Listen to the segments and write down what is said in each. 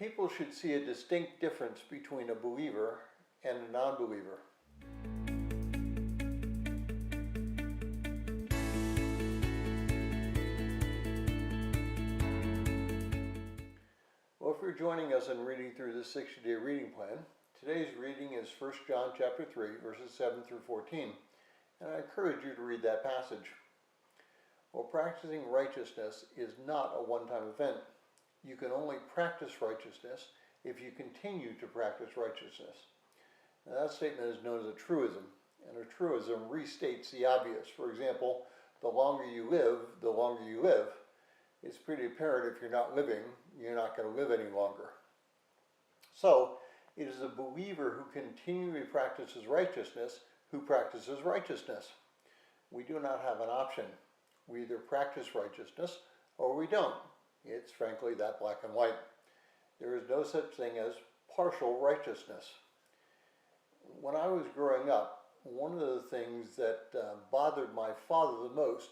People should see a distinct difference between a believer and a non-believer. Well, if you're joining us in reading through this 60-day reading plan, today's reading is 1 John chapter 3, verses 7 through 14, and I encourage you to read that passage. Well, practicing righteousness is not a one-time event. You can only practice righteousness if you continue to practice righteousness. Now, that statement is known as a truism, and a truism restates the obvious. For example, the longer you live, the longer you live. It's pretty apparent if you're not living, you're not going to live any longer. So, it is a believer who continually practices righteousness who practices righteousness. We do not have an option. We either practice righteousness or we don't. It's frankly that black and white. There is no such thing as partial righteousness. When I was growing up, one of the things that bothered my father the most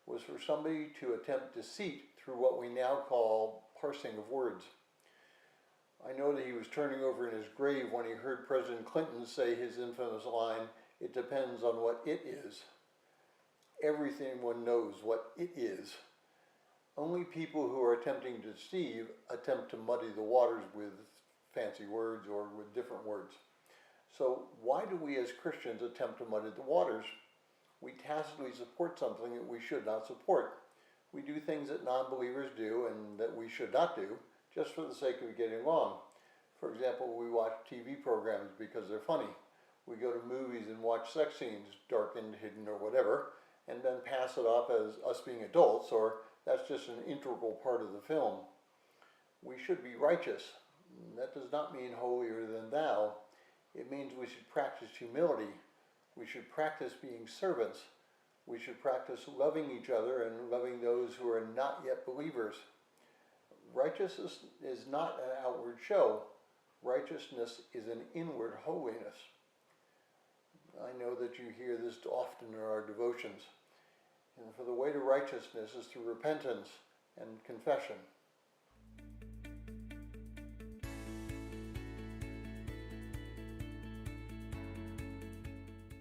was for somebody to attempt deceit through what we now call parsing of words. I know that he was turning over in his grave when he heard President Clinton say his infamous line, "It depends on what it is." Everyone knows what it is. Only people who are attempting to deceive attempt to muddy the waters with fancy words or with different words. So why do we as Christians attempt to muddy the waters? We tacitly support something that we should not support. We do things that non-believers do and that we should not do just for the sake of getting along. For example, we watch TV programs because they're funny. We go to movies and watch sex scenes, darkened, hidden, or whatever, and then pass it off as us being adults, or that's just an integral part of the film. We should be righteous. That does not mean holier than thou. It means we should practice humility. We should practice being servants. We should practice loving each other and loving those who are not yet believers. Righteousness is not an outward show. Righteousness is an inward holiness. I know that you hear this often in our devotions. And for the way to righteousness is through repentance and confession.